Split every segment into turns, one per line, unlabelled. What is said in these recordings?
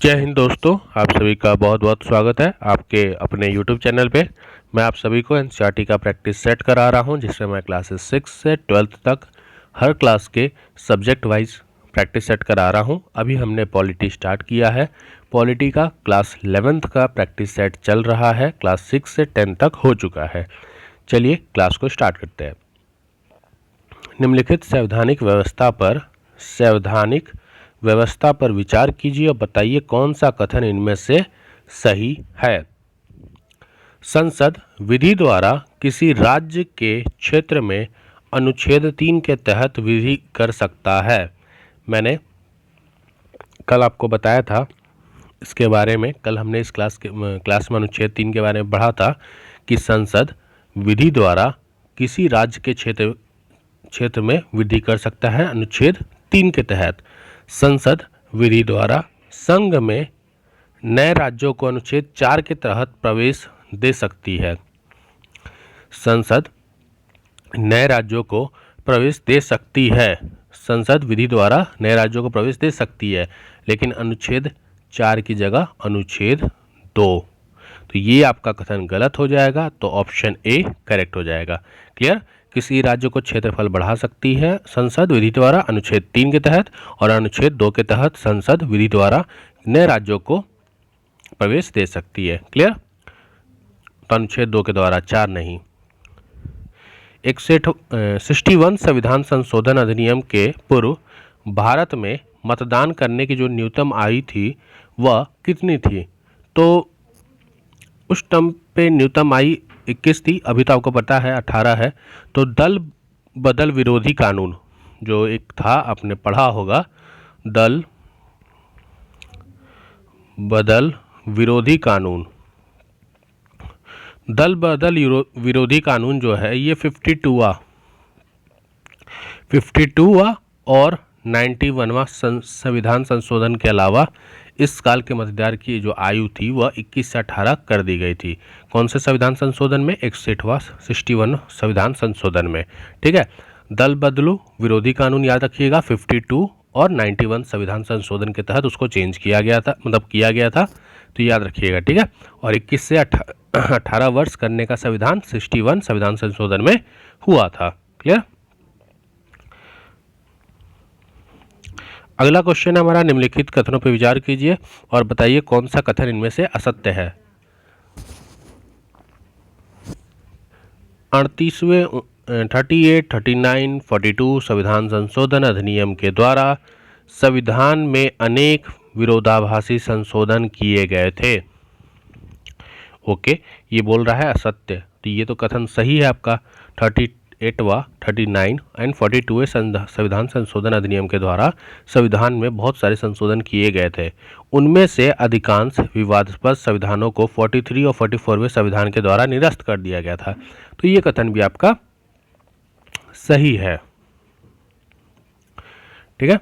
जय हिंद दोस्तों, आप सभी का बहुत बहुत स्वागत है आपके अपने YouTube चैनल पे। मैं आप सभी को एनसीईआरटी का प्रैक्टिस सेट करा रहा हूं, जिसमें मैं क्लासेस 6 से 12th तक हर क्लास के सब्जेक्ट वाइज प्रैक्टिस सेट करा रहा हूं। अभी हमने पॉलिटी स्टार्ट किया है। पॉलिटी का क्लास 11th का प्रैक्टिस सेट चल रहा है, क्लास 6 से 10 तक हो चुका है। चलिए क्लास को स्टार्ट करते हैं। निम्नलिखित संवैधानिक व्यवस्था पर विचार कीजिए और बताइए कौन सा कथन इनमें से सही है। संसद विधि द्वारा किसी राज्य के क्षेत्र में अनुच्छेद 3 के तहत विधि कर सकता है। मैंने कल आपको बताया था इसके बारे में। कल हमने इस क्लास में अनुच्छेद 3 के बारे में पढ़ा था कि संसद विधि द्वारा किसी राज्य के क्षेत्र में विधि कर सकता है अनुच्छेद 3 के तहत। संसद विधि द्वारा संघ में नए राज्यों को अनुच्छेद 4 के तहत प्रवेश दे सकती है। संसद नए राज्यों को प्रवेश दे सकती है। संसद विधि द्वारा नए राज्यों को प्रवेश दे सकती है, लेकिन अनुच्छेद 4 की जगह अनुच्छेद 2। तो ये आपका कथन गलत हो जाएगा, तो ऑप्शन ए करेक्ट हो जाएगा। क्लियर? किसी राज्य को क्षेत्रफल बढ़ा सकती है संसद विधि द्वारा अनुच्छेद 3 के तहत, और अनुच्छेद 2 के तहत संसद विधि द्वारा नए राज्यों को प्रवेश दे सकती है। क्लियर? तो अनुच्छेद 2 के द्वारा 4 नहीं। 61 संविधान संशोधन अधिनियम के पूर्व भारत में मतदान करने की जो न्यूनतम आयु थी वह कितनी थी? तो उस टाइम पे न्यूनतम आयु 21 थी, अभी तो आपको पता है 18 है। तो दल बदल विरोधी कानून जो एक था, आपने पढ़ा होगा, दल बदल विरोधी कानून। दल बदल विरोधी कानून जो है ये 52वां और 91वां संविधान संशोधन के अलावा इस काल के मतदार की जो आयु थी वह 21 से 18 कर दी गई थी। कौन से संविधान संशोधन में? 61 संविधान संशोधन में। ठीक है, दल बदलू विरोधी कानून याद रखिएगा, 52 और 91 संविधान संशोधन के तहत उसको चेंज किया गया था, किया गया था, तो याद रखिएगा। ठीक है, और 21 से 18 वर्ष करने का संविधान 61 संविधान संशोधन में हुआ था। क्लियर? अगला क्वेश्चन है हमारा, निम्नलिखित कथनों पर विचार कीजिए और बताइए कौन सा कथन इनमें से असत्य है। 38वें 38, 39, 42 संविधान संशोधन अधिनियम के द्वारा संविधान में अनेक विरोधाभासी संशोधन किए गए थे। ओके, ये बोल रहा है असत्य, तो ये तो कथन सही है आपका। 38वां, 39 एंड 42वें संविधान संशोधन अधिनियम के द्वारा संविधान में बहुत सारे संशोधन किए गए थे। उनमें से अधिकांश विवादास्पद संविधानों को 43 और 44वें संविधान के द्वारा निरस्त कर दिया गया था। तो ये कथन भी आपका सही है। ठीक है,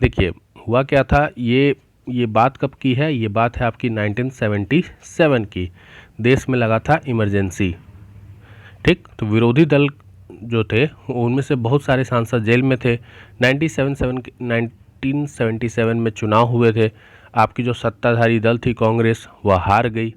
देखिए हुआ क्या था, ये बात कब की है? ये बात है आपकी 1977 की। देश में लगा था इमरजेंसी। ठीक, तो विरोधी दल जो थे उनमें से बहुत सारे सांसद जेल में थे। 1977 में चुनाव हुए थे। आपकी जो सत्ताधारी दल थी कांग्रेस, वह हार गई।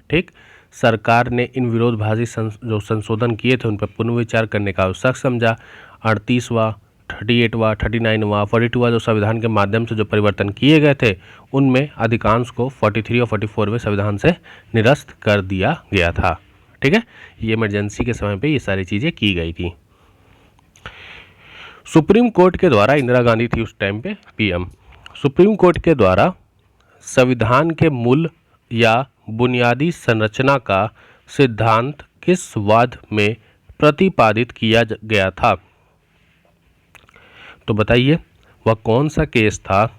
ठीक, सरकार ने इन विरोधाभासी जो संशोधन किए थे उन पर पुनर्विचार करने का आवश्यक समझा। 38वां, 38वां, 39वां, 42वां जो संविधान के माध्यम से जो परिवर्तन किए गए थे उनमें अधिकांश को 43 और 44वें संविधान से निरस्त कर दिया गया था। ठीक है, ये इमरजेंसी के समय पे ये सारी चीज़ें की गई थी। सुप्रीम कोर्ट के द्वारा, इंदिरा गांधी थी उस टाइम पे पीएम, सुप्रीम कोर्ट के द्वारा संविधान के मूल या बुनियादी संरचना का सिद्धांत किस वाद में प्रतिपादित किया गया था? तो बताइए वह कौन सा केस था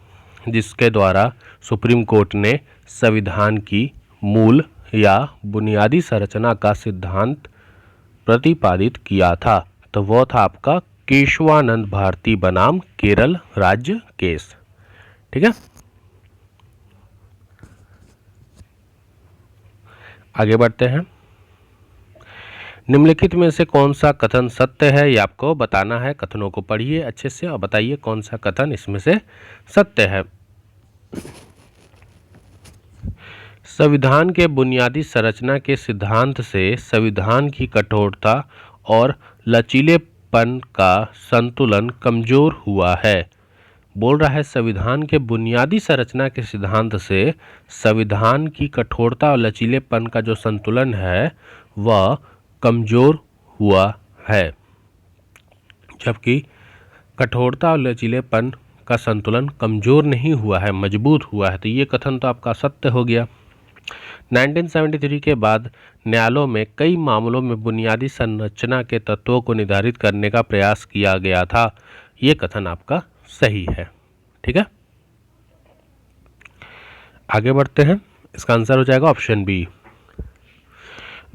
जिसके द्वारा सुप्रीम कोर्ट ने संविधान की मूल या बुनियादी संरचना का सिद्धांत प्रतिपादित किया था? तो वह था आपका केशवानंद भारती बनाम केरल राज्य केस। ठीक है, आगे बढ़ते हैं। निम्नलिखित में से कौन सा कथन सत्य है, ये आपको बताना है। कथनों को पढ़िए अच्छे से और बताइए कौन सा कथन इसमें से सत्य है। संविधान के बुनियादी संरचना के सिद्धांत से संविधान की कठोरता और लचीलेपन का संतुलन कमजोर हुआ है। बोल रहा है संविधान के बुनियादी संरचना के सिद्धांत से संविधान की कठोरता और लचीलेपन का जो संतुलन है वह कमजोर हुआ है, जबकि कठोरता और लचीलेपन का संतुलन कमजोर नहीं हुआ है, मजबूत हुआ है। तो ये कथन तो आपका सत्य हो गया। 1973 के बाद न्यायालयों में कई मामलों में बुनियादी संरचना के तत्वों को निर्धारित करने का प्रयास किया गया था। ये कथन आपका सही है। ठीक है, आगे बढ़ते हैं। इसका आंसर हो जाएगा ऑप्शन बी।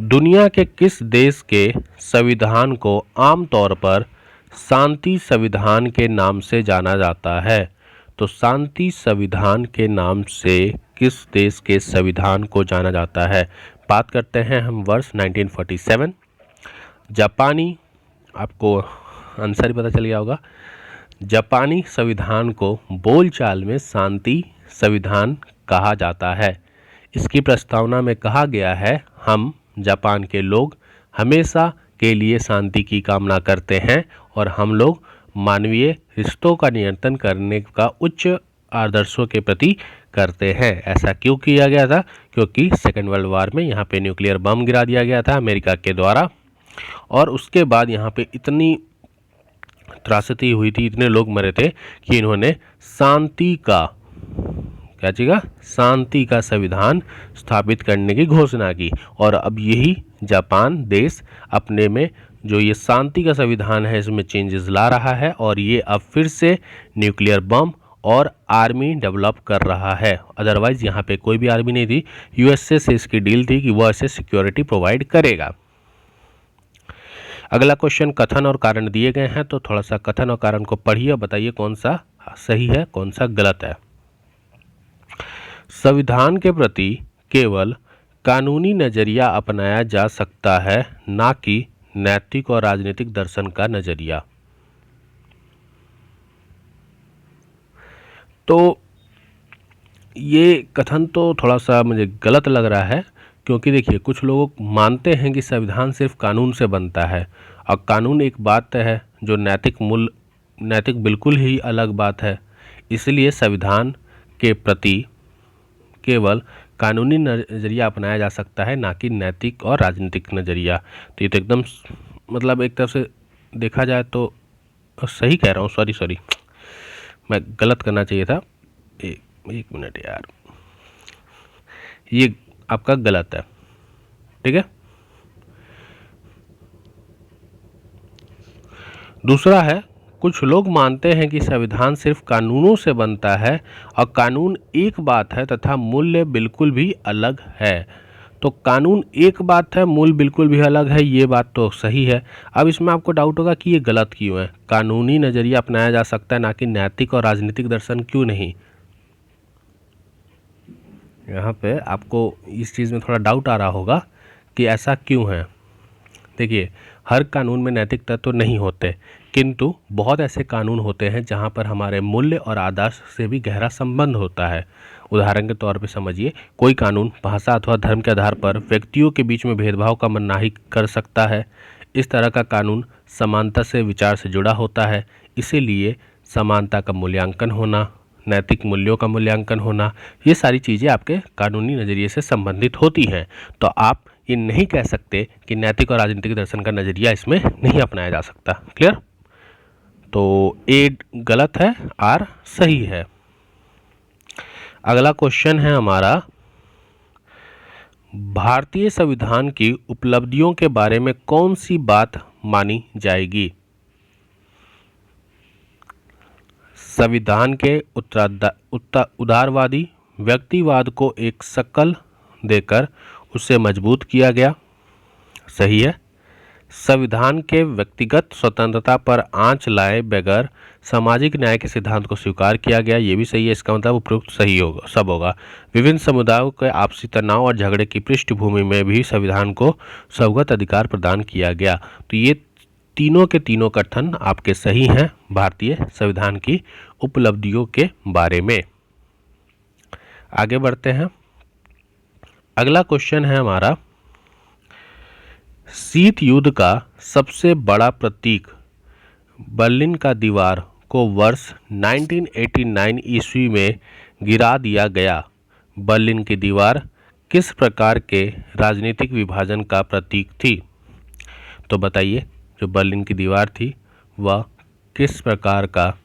दुनिया के किस देश के संविधान को आमतौर पर शांति संविधान के नाम से जाना जाता है? तो शांति संविधान के नाम से किस देश के संविधान को जाना जाता है? बात करते हैं हम वर्ष 1947। जापानी, आपको आंसर ही पता चल गया होगा। जापानी संविधान को बोलचाल में शांति संविधान कहा जाता है। इसकी प्रस्तावना में कहा गया है, हम जापान के लोग हमेशा के लिए शांति की कामना करते हैं और हम लोग मानवीय रिश्तों का नियंत्रण करने का उच्च आदर्शों के प्रति करते हैं। ऐसा क्यों किया गया था? क्योंकि सेकेंड वर्ल्ड वॉर में यहाँ पे न्यूक्लियर बम गिरा दिया गया था अमेरिका के द्वारा, और उसके बाद यहाँ पे इतनी त्रासदी हुई थी, इतने लोग मरे थे कि इन्होंने शांति का, क्या चीज़, शांति का संविधान स्थापित करने की घोषणा की। और अब यही जापान देश अपने में जो ये शांति का संविधान है इसमें चेंजेस ला रहा है, और ये अब फिर से न्यूक्लियर बम और आर्मी डेवलप कर रहा है। अदरवाइज यहाँ पे कोई भी आर्मी नहीं थी, यूएसए से इसकी डील थी कि वह ऐसे सिक्योरिटी प्रोवाइड करेगा। अगला क्वेश्चन कथन और कारण दिए गए हैं, तो थोड़ा सा कथन और कारण को पढ़िए और बताइए कौन सा सही है कौन सा गलत है। संविधान के प्रति केवल कानूनी नजरिया अपनाया जा सकता है, ना कि नैतिक और राजनीतिक दर्शन का नजरिया। तो ये कथन तो थोड़ा सा मुझे गलत लग रहा है, क्योंकि देखिए कुछ लोग मानते हैं कि संविधान सिर्फ कानून से बनता है, और कानून एक बात है जो नैतिक बिल्कुल ही अलग बात है। इसलिए संविधान के प्रति केवल कानूनी नज़रिया अपनाया जा सकता है, ना कि नैतिक और राजनीतिक नज़रिया। तो ये तो एकदम मतलब एक तरफ से देखा जाए तो सही कह रहा हूँ, सॉरी मैं गलत करना चाहिए था। एक मिनट यार, ये आपका गलत है। ठीक है, दूसरा है, कुछ लोग मानते हैं कि संविधान सिर्फ कानूनों से बनता है और कानून एक बात है तथा मूल्य बिल्कुल भी अलग है। तो कानून एक बात है, मूल्य बिल्कुल भी अलग है, ये बात तो सही है। अब इसमें आपको डाउट होगा कि ये गलत क्यों है, कानूनी नज़रिया अपनाया जा सकता है ना कि नैतिक और राजनीतिक दर्शन क्यों नहीं। यहाँ पे आपको इस चीज़ में थोड़ा डाउट आ रहा होगा कि ऐसा क्यों है। देखिए, हर कानून में नैतिक तत्व नहीं होते, किंतु बहुत ऐसे कानून होते हैं जहाँ पर हमारे मूल्य और आदर्श से भी गहरा संबंध होता है। उदाहरण के तौर पे समझिए, कोई कानून भाषा अथवा धर्म के आधार पर व्यक्तियों के बीच में भेदभाव का मनाही कर सकता है। इस तरह का कानून समानता से विचार से जुड़ा होता है। इसीलिए समानता का मूल्यांकन होना, नैतिक मूल्यों का मूल्यांकन होना, ये सारी चीज़ें आपके कानूनी नज़रिए से संबंधित होती हैं। तो आप ये नहीं कह सकते कि नैतिक और राजनीतिक दर्शन का नज़रिया इसमें नहीं अपनाया जा सकता। क्लियर? तो ए गलत है, आर सही है। अगला क्वेश्चन है हमारा, भारतीय संविधान की उपलब्धियों के बारे में कौन सी बात मानी जाएगी? संविधान के उदारवादी व्यक्तिवाद को एक शक्ल देकर उसे मजबूत किया गया, सही है। संविधान के व्यक्तिगत स्वतंत्रता पर आंच लाए बगैर सामाजिक न्याय के सिद्धांत को स्वीकार किया गया, ये भी सही है। इसका मतलब उपयुक्त सही होगा, सब होगा। विभिन्न समुदायों के आपसी तनाव और झगड़े की पृष्ठभूमि में भी संविधान को स्वगत अधिकार प्रदान किया गया। तो ये तीनों के तीनों कथन आपके सही हैं भारतीय संविधान की उपलब्धियों के बारे में। आगे बढ़ते हैं। अगला क्वेश्चन है हमारा, शीत युद्ध का सबसे बड़ा प्रतीक बर्लिन का दीवार को वर्ष 1989 ईस्वी में गिरा दिया गया। बर्लिन की दीवार किस प्रकार के राजनीतिक विभाजन का प्रतीक थी? तो बताइए, जो बर्लिन की दीवार थी वह किस प्रकार का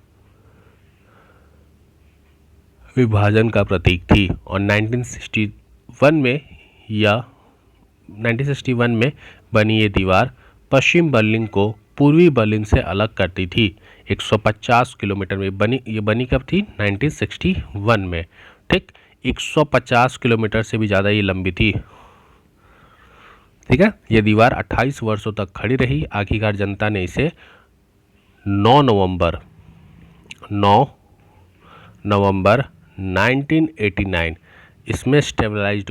विभाजन का प्रतीक थी? और 1961 में बनी ये दीवार पश्चिम बर्लिन को पूर्वी बर्लिन से अलग करती थी। 150 किलोमीटर में बनी। ये बनी कब थी? 1961 में। ठीक, 150 किलोमीटर से भी ज़्यादा ये लंबी थी। ठीक है, ये दीवार 28 वर्षों तक खड़ी रही। आखिरकार जनता ने इसे 9 नवंबर 1989 इसमें स्टेबलाइज्ड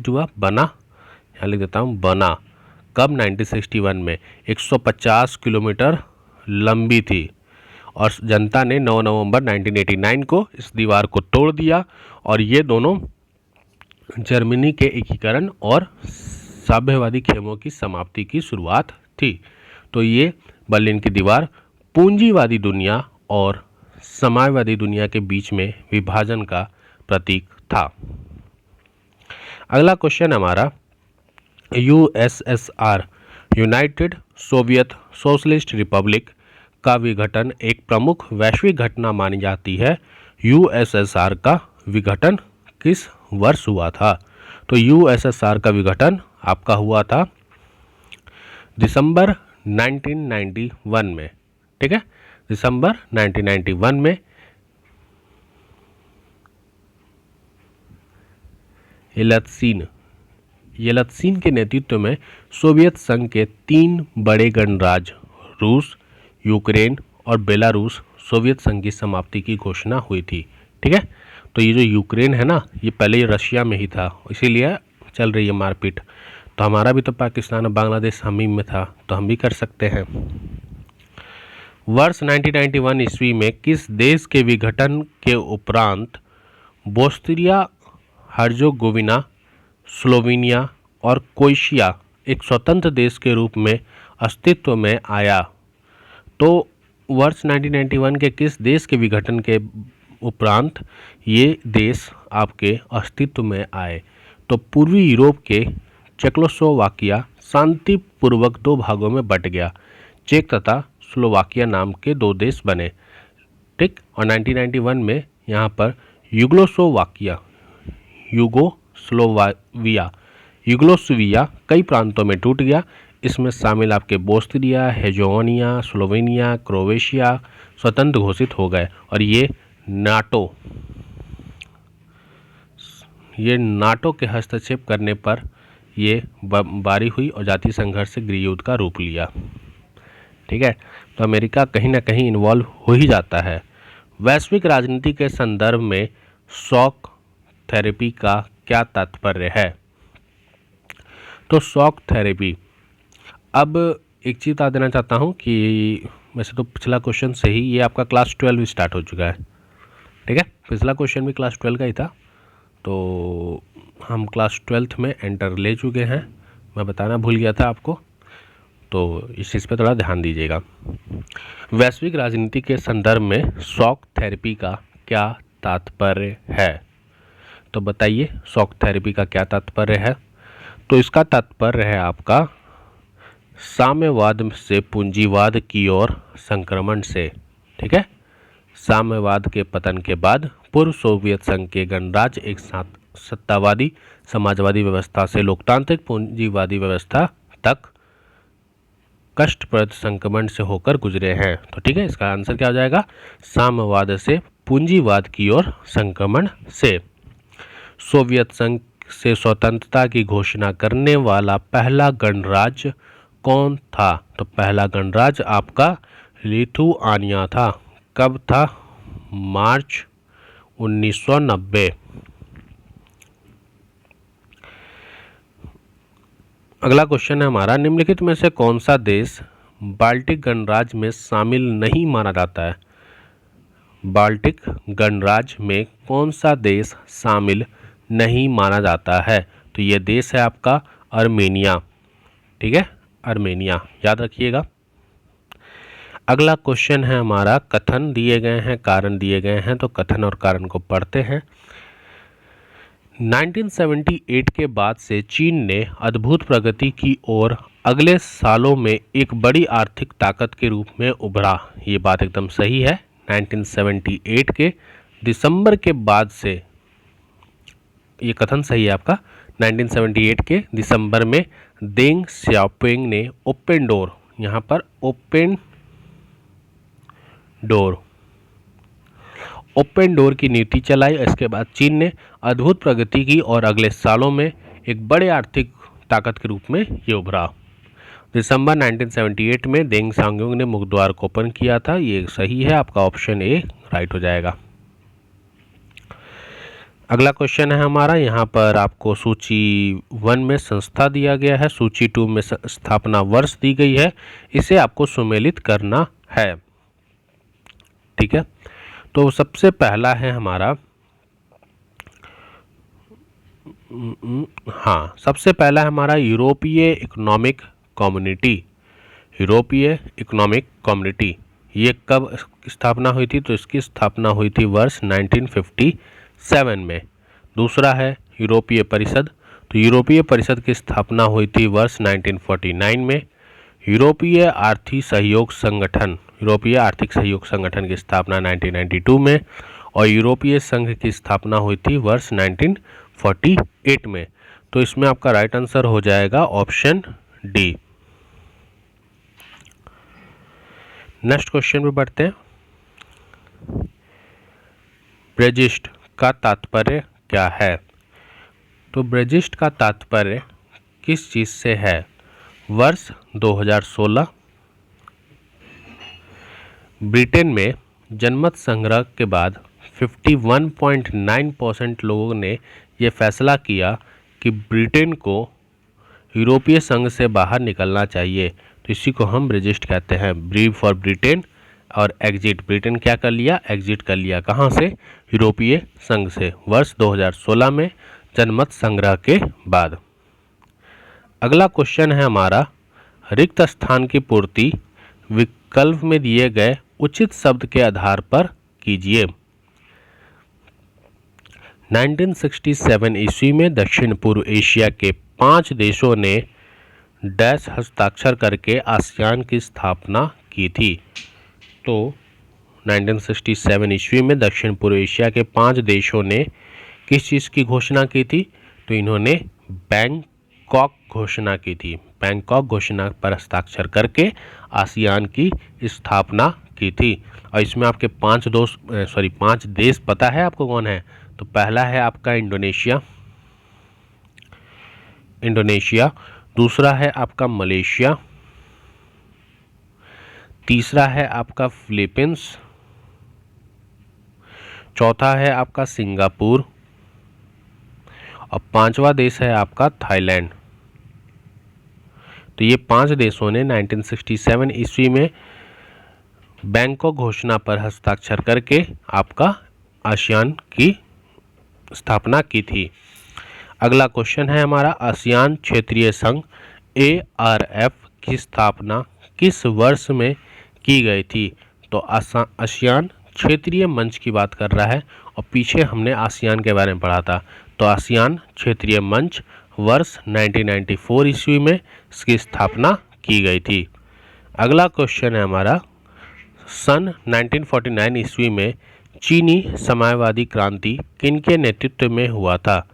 हुआ, बना, यहाँ लिख देता हूँ, बना कब? 1961 में। 150 किलोमीटर लंबी थी और जनता ने 9 नवंबर 1989 को इस दीवार को तोड़ दिया और ये दोनों जर्मनी के एकीकरण और साम्यवादी खेमों की समाप्ति की शुरुआत थी। तो ये बर्लिन की दीवार पूंजीवादी दुनिया और साम्यवादी दुनिया के बीच में विभाजन का प्रतीक था। अगला क्वेश्चन हमारा, USSR United Soviet socialist Republic का विघटन एक प्रमुख वैश्विक घटना मानी जाती है। यूएसएसआर का विघटन किस वर्ष हुआ था? तो यूएसएसआर का विघटन आपका हुआ था दिसंबर 1991 में। ठीक है, दिसंबर 1991 में। येल्त्सिन के नेतृत्व में सोवियत संघ के 3 बड़े गणराज्य रूस, यूक्रेन और बेलारूस सोवियत संघ की समाप्ति की घोषणा हुई थी। ठीक है, तो ये जो यूक्रेन है ना, ये पहले ये रशिया में ही था, इसीलिए चल रही है मारपीट। तो हमारा भी तो पाकिस्तान और बांग्लादेश हम ही में था, तो हम भी कर सकते हैं। वर्ष 1991 ईस्वी में किस देश के विघटन के उपरांत बोस्निया हर्जेगोविना, स्लोवेनिया और क्रोएशिया एक स्वतंत्र देश के रूप में अस्तित्व में आया? तो वर्ष 1991 के किस देश के विघटन के उपरांत ये देश आपके अस्तित्व में आए? तो पूर्वी यूरोप के चेकोस्लोवाकिया शांतिपूर्वक 2 भागों में बट गया। चेक तथा स्लोवाकिया नाम के 2 देश बने। ठीक, और 1991 में यहाँ पर यूगोस्लाविया कई प्रांतों में टूट गया। इसमें शामिल आपके बोस्निया हेर्जेगोविना, स्लोवेनिया, क्रोएशिया स्वतंत्र घोषित हो गए और ये नाटो के हस्तक्षेप करने पर ये बमबारी हुई और जातीय संघर्ष से गृहयुद्ध का रूप लिया। ठीक है, तो अमेरिका कहीं ना कहीं इन्वॉल्व हो ही जाता है। वैश्विक राजनीति के संदर्भ में शॉक थेरेपी का क्या तात्पर्य है? तो शॉक थेरेपी, अब एक चीज़ बता देना चाहता हूँ कि वैसे तो पिछला क्वेश्चन से ही ये आपका क्लास 12 स्टार्ट हो चुका है। ठीक है, पिछला क्वेश्चन भी क्लास 12 का ही था, तो हम क्लास 12th में एंटर ले चुके हैं। मैं बताना भूल गया था आपको, तो इस चीज़ पे थोड़ा ध्यान दीजिएगा। वैश्विक राजनीति के संदर्भ में शॉक थेरेपी का क्या तात्पर्य है? तो बताइए, शॉक थेरेपी का क्या तात्पर्य है? तो इसका तात्पर्य है आपका साम्यवाद से पूंजीवाद की ओर संक्रमण से। ठीक है, साम्यवाद के पतन के बाद पूर्व सोवियत संघ के गणराज्य एक साथ सत्तावादी समाजवादी व्यवस्था से लोकतांत्रिक पूंजीवादी व्यवस्था तक कष्टप्रद संक्रमण से होकर गुजरे हैं। तो ठीक है, इसका आंसर क्या हो जाएगा? साम्यवाद से पूंजीवाद की ओर संक्रमण से। सोवियत संघ से स्वतंत्रता की घोषणा करने वाला पहला गणराज्य कौन था? तो पहला गणराज्य आपका लिथुआनिया था। कब था? मार्च 1990। अगला क्वेश्चन है हमारा, निम्नलिखित में से कौन सा देश बाल्टिक गणराज्य में शामिल नहीं माना जाता है? बाल्टिक गणराज्य में कौन सा देश शामिल नहीं माना जाता है? तो ये देश है आपका अर्मेनिया। ठीक है, अर्मेनिया याद रखिएगा। अगला क्वेश्चन है हमारा, कथन दिए गए हैं, कारण दिए गए हैं, तो कथन और कारण को पढ़ते हैं। 1978 के बाद से चीन ने अद्भुत प्रगति की और अगले सालों में एक बड़ी आर्थिक ताकत के रूप में उभरा। ये बात एकदम सही है। 1978 के दिसंबर के बाद से, ये कथन सही है आपका। 1978 के दिसंबर में देंग सियाओपिंग ने ओपन डोर, यहाँ पर ओपन डोर की नीति चलाई। इसके बाद चीन ने अद्भुत प्रगति की और अगले सालों में एक बड़े आर्थिक ताकत के रूप में ये उभरा। दिसंबर 1978 में देंग सियाओपिंग ने मुख्य द्वार को ओपन किया था। ये सही है, आपका ऑप्शन ए राइट हो जाएगा। अगला क्वेश्चन है हमारा, यहाँ पर आपको सूची 1 में संस्था दिया गया है, सूची 2 में स्थापना वर्ष दी गई है, इसे आपको सुमेलित करना है। ठीक है, तो सबसे पहला है हमारा, सबसे पहला है हमारा यूरोपीय इकोनॉमिक कम्युनिटी। ये कब स्थापना हुई थी? तो इसकी स्थापना हुई थी वर्ष 1957 में। दूसरा है यूरोपीय परिषद, तो यूरोपीय परिषद की स्थापना हुई थी वर्ष 1949 में। यूरोपीय आर्थिक सहयोग संगठन की स्थापना 1992 में और यूरोपीय संघ की स्थापना हुई थी वर्ष 1948 में। तो इसमें आपका राइट आंसर हो जाएगा ऑप्शन डी। नेक्स्ट क्वेश्चन पे बढ़ते हैं। ब्रेजिस्ट का तात्पर्य क्या है? तो ब्रेजिस्ट का तात्पर्य किस चीज़ से है? वर्ष 2016। ब्रिटेन में जनमत संग्रह के बाद 51.9% लोगों ने यह फैसला किया कि ब्रिटेन को यूरोपीय संघ से बाहर निकलना चाहिए। तो इसी को हम ब्रेजिस्ट कहते हैं। ब्री फॉर ब्रिटेन और एग्जिट, ब्रिटेन क्या कर लिया? एग्जिट कर लिया। कहाँ से? यूरोपीय संघ से, वर्ष 2016 में जनमत संग्रह के बाद। अगला क्वेश्चन है हमारा, रिक्त स्थान की पूर्ति विकल्प में दिए गए उचित शब्द के आधार पर कीजिए। 1967 ईस्वी में दक्षिण पूर्व एशिया के 5 देशों ने डैश हस्ताक्षर करके आसियान की स्थापना की थी। तो 1967 ईस्वी में दक्षिण पूर्व एशिया के 5 देशों ने किस चीज़ की घोषणा की थी? तो इन्होंने बैंकॉक घोषणा की थी। बैंकॉक घोषणा पर हस्ताक्षर करके आसियान की स्थापना की थी। और इसमें आपके 5 देश पता है आपको कौन है? तो पहला है आपका इंडोनेशिया, दूसरा है आपका मलेशिया, तीसरा है आपका फिलीपींस, चौथा है आपका सिंगापुर और 5वां देश है आपका थाईलैंड। तो ये 5 देशों ने 1967 ईस्वी में बैंकॉक घोषणा पर हस्ताक्षर करके आपका आसियान की स्थापना की थी। अगला क्वेश्चन है हमारा, आसियान क्षेत्रीय संघ ARF की स्थापना किस वर्ष में की गई थी? तो आसियान क्षेत्रीय मंच की बात कर रहा है और पीछे हमने आसियान के बारे में पढ़ा था। तो आसियान क्षेत्रीय मंच वर्ष 1994 ईस्वी में इसकी स्थापना की गई थी। अगला क्वेश्चन है हमारा, सन 1949 ईस्वी में चीनी साम्यवादी क्रांति किनके नेतृत्व में हुआ था?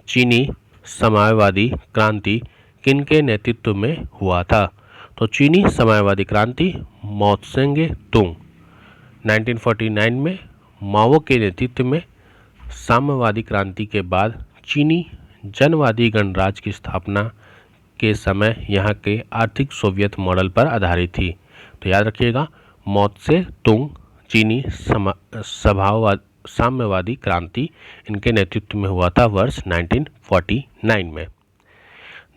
चीनी साम्यवादी क्रांति किनके नेतृत्व में हुआ था? तो चीनी साम्यवादी क्रांति माओ त्से तुंग 1949 में माओ के नेतृत्व में साम्यवादी क्रांति के बाद चीनी जनवादी गणराज्य की स्थापना के समय यहाँ के आर्थिक सोवियत मॉडल पर आधारित थी। तो याद रखिएगा, माओ त्से तुंग चीनी साम्यवादी क्रांति इनके नेतृत्व में हुआ था वर्ष 1949 में।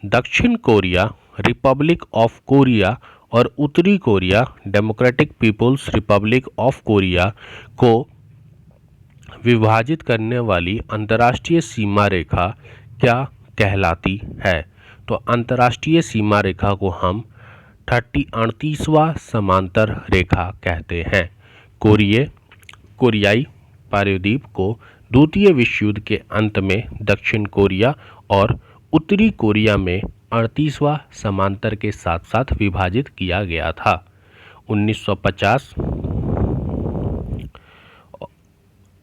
दक्षिण कोरिया रिपब्लिक ऑफ कोरिया और उत्तरी Korea Democratic People's Republic of Korea को विभाजित करने वाली अंतर्राष्ट्रीय सीमा रेखा क्या कहलाती है? तो अंतर्राष्ट्रीय सीमा रेखा को हम 38वां समांतर रेखा कहते हैं। कोरियाई प्रायद्वीप को द्वितीय विश्व युद्ध के अंत में दक्षिण कोरिया और उत्तरी कोरिया में 38वां समांतर के साथ साथ विभाजित किया गया था। 1950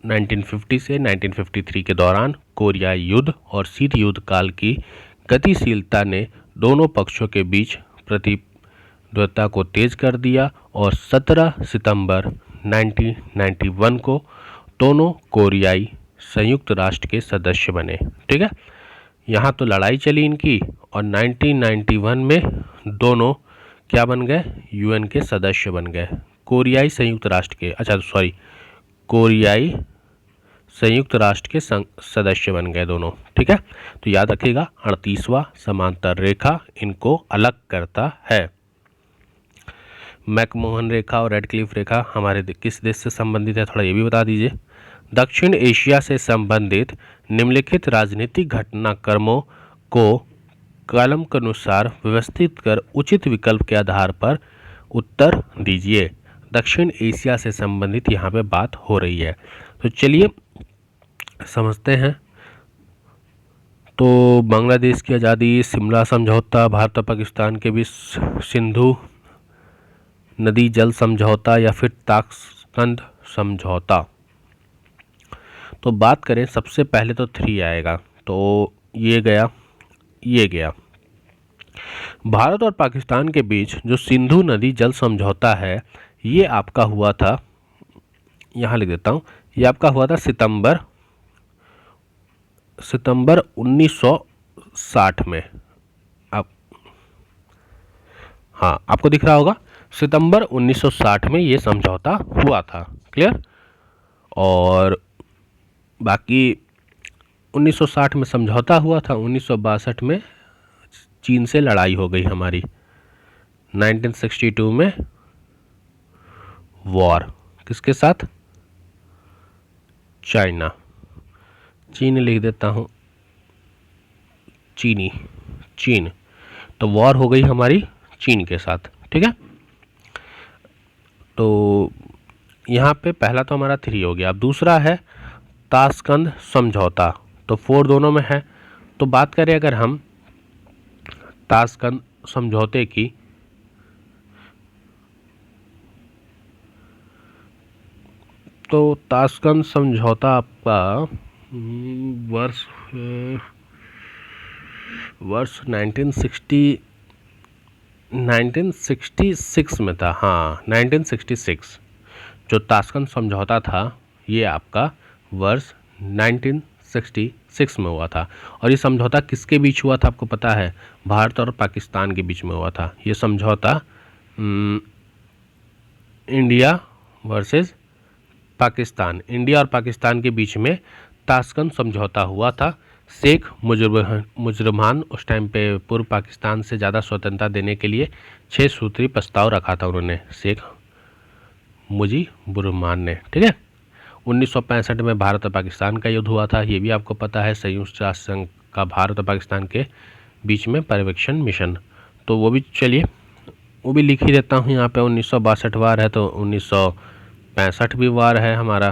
1950 से 1953 के दौरान कोरियाई युद्ध और शीत युद्ध काल की गतिशीलता ने दोनों पक्षों के बीच प्रतिद्वंद्विता को तेज कर दिया और 17 सितंबर 1991 को दोनों कोरियाई संयुक्त राष्ट्र के सदस्य बने। ठीक है, यहाँ तो लड़ाई चली इनकी और 1991 में दोनों क्या बन गए? यूएन के सदस्य बन गए। कोरियाई संयुक्त राष्ट्र के कोरियाई संयुक्त राष्ट्र के सदस्य बन गए दोनों। ठीक है, तो याद रखिएगा 38वां समांतर रेखा इनको अलग करता है। मैकमोहन रेखा और रेडक्लिफ रेखा हमारे किस देश से संबंधित है, थोड़ा ये भी बता दीजिए। दक्षिण एशिया से संबंधित निम्नलिखित राजनीतिक घटनाक्रमों को कॉलम के अनुसार व्यवस्थित कर उचित विकल्प के आधार पर उत्तर दीजिए। दक्षिण एशिया से संबंधित यहाँ पे बात हो रही है, तो चलिए समझते हैं। तो बांग्लादेश की आज़ादी, शिमला समझौता, भारत और पाकिस्तान के बीच सिंधु नदी जल समझौता या फिर ताशकंद समझौता। तो बात करें सबसे पहले तो 3 आएगा, तो ये गया। भारत और पाकिस्तान के बीच जो सिंधु नदी जल समझौता है ये आपका हुआ था, यहाँ लिख देता हूँ, ये आपका हुआ था सितंबर 1960 में। आपको दिख रहा होगा सितंबर 1960 में ये समझौता हुआ था। क्लियर? और बाकी 1960 में समझौता हुआ था, 1962 में चीन से लड़ाई हो गई हमारी, 1962 में वॉर किसके साथ? चाइना। चीन लिख देता हूँ, चीन। तो वॉर हो गई हमारी चीन के साथ। ठीक है, तो यहाँ पे पहला तो हमारा 3 हो गया। अब दूसरा है ताशकंद समझौता, तो 4 दोनों में है। तो बात करें अगर हम ताशकंद समझौते की, तो ताशकंद समझौता आपका वर्ष 1966 में था। हाँ, 1966 जो ताशकंद समझौता था ये आपका वर्ष 1966 में हुआ था। और ये समझौता किसके बीच हुआ था आपको पता है? भारत और पाकिस्तान के बीच में हुआ था। ये समझौता इंडिया वर्सेस पाकिस्तान, इंडिया और पाकिस्तान के बीच में ताशकंद समझौता हुआ था। शेख मुजिबुररहमान उस टाइम पे पूर्व पाकिस्तान से ज़्यादा स्वतंत्रता देने के लिए 6 सूत्री प्रस्ताव रखा था उन्होंने, शेख मुजिबुररहमान ने। ठीक है, 1965 में भारत और पाकिस्तान का युद्ध हुआ था, ये भी आपको पता है। संयुक्त राष्ट्र संघ का भारत और पाकिस्तान के बीच में पर्यवेक्षण मिशन, तो वो भी चलिए वो भी लिख ही देता हूँ यहाँ पे। 1962 वार है तो 1965 भी वार है हमारा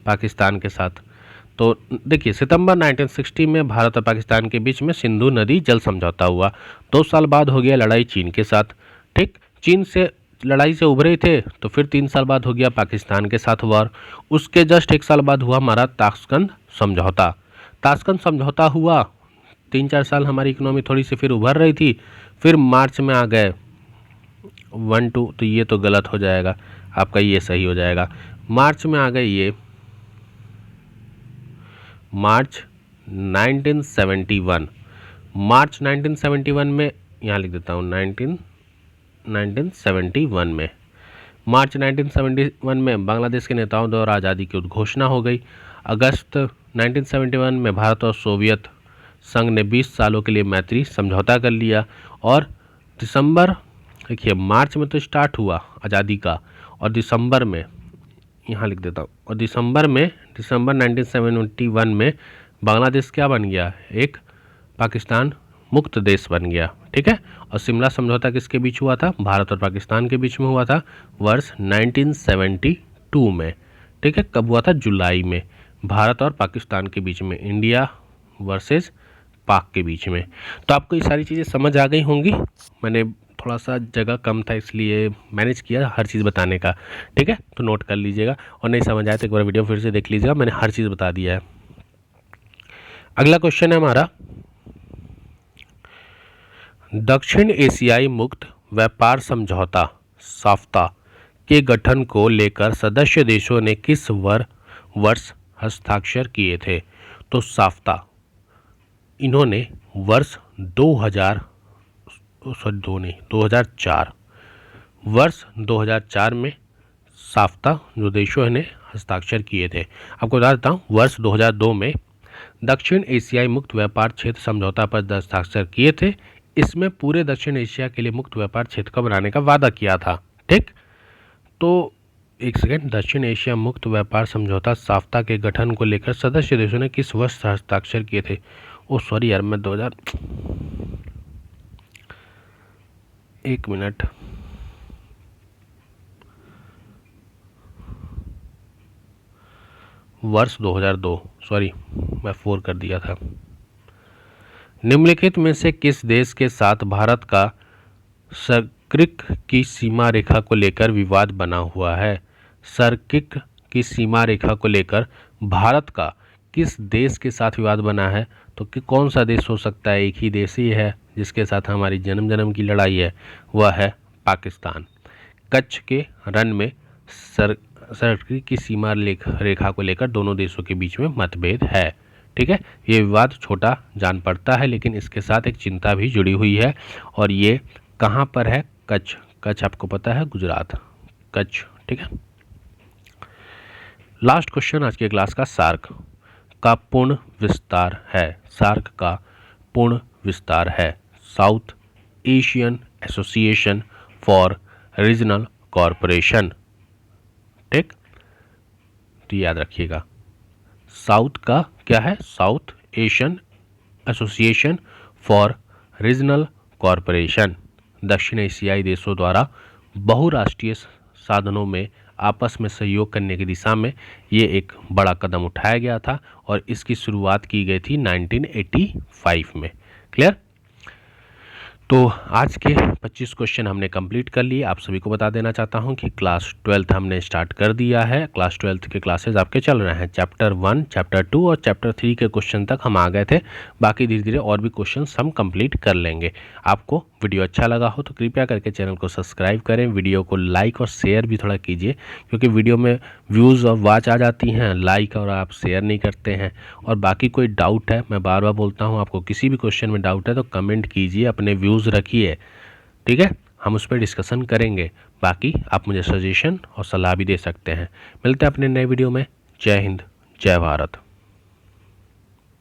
पाकिस्तान के साथ। तो देखिए सितंबर 1960 में भारत और पाकिस्तान के बीच में सिंधु नदी जल समझौता हुआ। 2 साल बाद हो गया लड़ाई चीन के साथ। ठीक, चीन से लड़ाई से उभरे थे तो फिर 3 साल बाद हो गया पाकिस्तान के साथ वार। उसके जस्ट 1 साल बाद हुआ हमारा ताशकंद समझौता। ताशकंद समझौता हुआ, 3-4 साल हमारी इकोनॉमी थोड़ी सी फिर उभर रही थी, फिर मार्च में आ गए 1-2, तो ये तो गलत हो जाएगा आपका, ये सही हो जाएगा। मार्च में आ गए ये मार्च 1971। मार्च 1971 में यहाँ लिख देता हूँ 1971 में, मार्च 1971 में बांग्लादेश के नेताओं द्वारा आज़ादी की उद्घोषणा हो गई। अगस्त 1971 में भारत और सोवियत संघ ने 20 सालों के लिए मैत्री समझौता कर लिया। और दिसंबर, देखिए मार्च में तो स्टार्ट हुआ आज़ादी का, और दिसंबर में यहाँ लिख देता हूँ। और दिसंबर 1971 में बांग्लादेश क्या बन गया, एक पाकिस्तान मुक्त देश बन गया। ठीक है। और शिमला समझौता किसके बीच हुआ था, भारत और पाकिस्तान के बीच में हुआ था वर्ष 1972 में। ठीक है। कब हुआ था, जुलाई में, भारत और पाकिस्तान के बीच में, इंडिया वर्सेस पाक के बीच में। तो आपको ये सारी चीज़ें समझ आ गई होंगी। मैंने थोड़ा सा जगह कम था इसलिए मैनेज किया हर चीज़ बताने का। ठीक है। तो नोट कर लीजिएगा, और नहीं समझ आए तो एक बार वीडियो फिर से देख लीजिएगा, मैंने हर चीज़ बता दिया है। अगला क्वेश्चन है हमारा, दक्षिण एशियाई मुक्त व्यापार समझौता साफ्ता के गठन को लेकर सदस्य देशों ने किस वर्ष हस्ताक्षर किए थे। तो साफ्ता इन्होंने वर्ष 2004 वर्ष 2004 में साफ्ता जो देशों ने हस्ताक्षर किए थे। आपको बता देता हूँ, वर्ष 2002 में दक्षिण एशियाई मुक्त व्यापार क्षेत्र समझौता पर हस्ताक्षर किए थे। इसमें पूरे दक्षिण एशिया के लिए मुक्त व्यापार क्षेत्र का बनाने का वादा किया था। ठीक। तो एक सेकेंड, दक्षिण एशिया मुक्त व्यापार समझौता साफ्ता के गठन को लेकर सदस्य देशों ने किस वर्ष हस्ताक्षर किए थे। ओ सॉरी यार, मैं 1 मिनट, वर्ष 2002, सॉरी मैं 4 कर दिया था। निम्नलिखित में से किस देश के साथ भारत का सर्किक की सीमा रेखा को लेकर विवाद बना हुआ है। सर्किक की सीमा रेखा को लेकर भारत का किस देश के साथ विवाद बना है। तो कि कौन सा देश हो सकता है, एक ही देश ही है जिसके साथ हमारी जन्म जन्म की लड़ाई है, वह है पाकिस्तान। कच्छ के रण में सर्किक की सीमा रेखा को लेकर दोनों देशों के बीच में मतभेद है। ठीक है। ये विवाद छोटा जान पड़ता है, लेकिन इसके साथ एक चिंता भी जुड़ी हुई है। और ये कहाँ पर है, कच्छ। कच्छ आपको पता है, गुजरात, कच्छ। ठीक है। लास्ट क्वेश्चन आज के क्लास का, सार्क का पूर्ण विस्तार है। सार्क का पूर्ण विस्तार है south Asian association for regional corporation. ठीक। तो याद रखिएगा, साउथ का क्या है, south Asian association for regional corporation. दक्षिण एशियाई देशों द्वारा बहुराष्ट्रीय साधनों में आपस में सहयोग करने की दिशा में ये एक बड़ा कदम उठाया गया था, और इसकी शुरुआत की गई थी 1985 में। क्लियर। तो आज के 25 क्वेश्चन हमने कंप्लीट कर लिए। आप सभी को बता देना चाहता हूं कि क्लास 12 हमने स्टार्ट कर दिया है। क्लास 12 के क्लासेस आपके चल रहे हैं। चैप्टर 1, चैप्टर 2 और चैप्टर 3 के क्वेश्चन तक हम आ गए थे। बाकी धीरे धीरे और भी क्वेश्चन हम कंप्लीट कर लेंगे। आपको वीडियो अच्छा लगा हो तो कृपया करके चैनल को सब्सक्राइब करें, वीडियो को लाइक और शेयर भी थोड़ा कीजिए, क्योंकि वीडियो में व्यूज़ और वॉच आ जाती हैं, लाइक और आप शेयर नहीं करते हैं। और बाकी कोई डाउट है, मैं बार बार बोलता हूँ, आपको किसी भी क्वेश्चन में डाउट है तो कमेंट कीजिए, अपने व्यूज़ रखिए। ठीक है। हम उस पर डिस्कशन करेंगे। बाकी आप मुझे सजेशन और सलाह भी दे सकते हैं। मिलते हैं अपने नए वीडियो में। जय हिंद, जय भारत।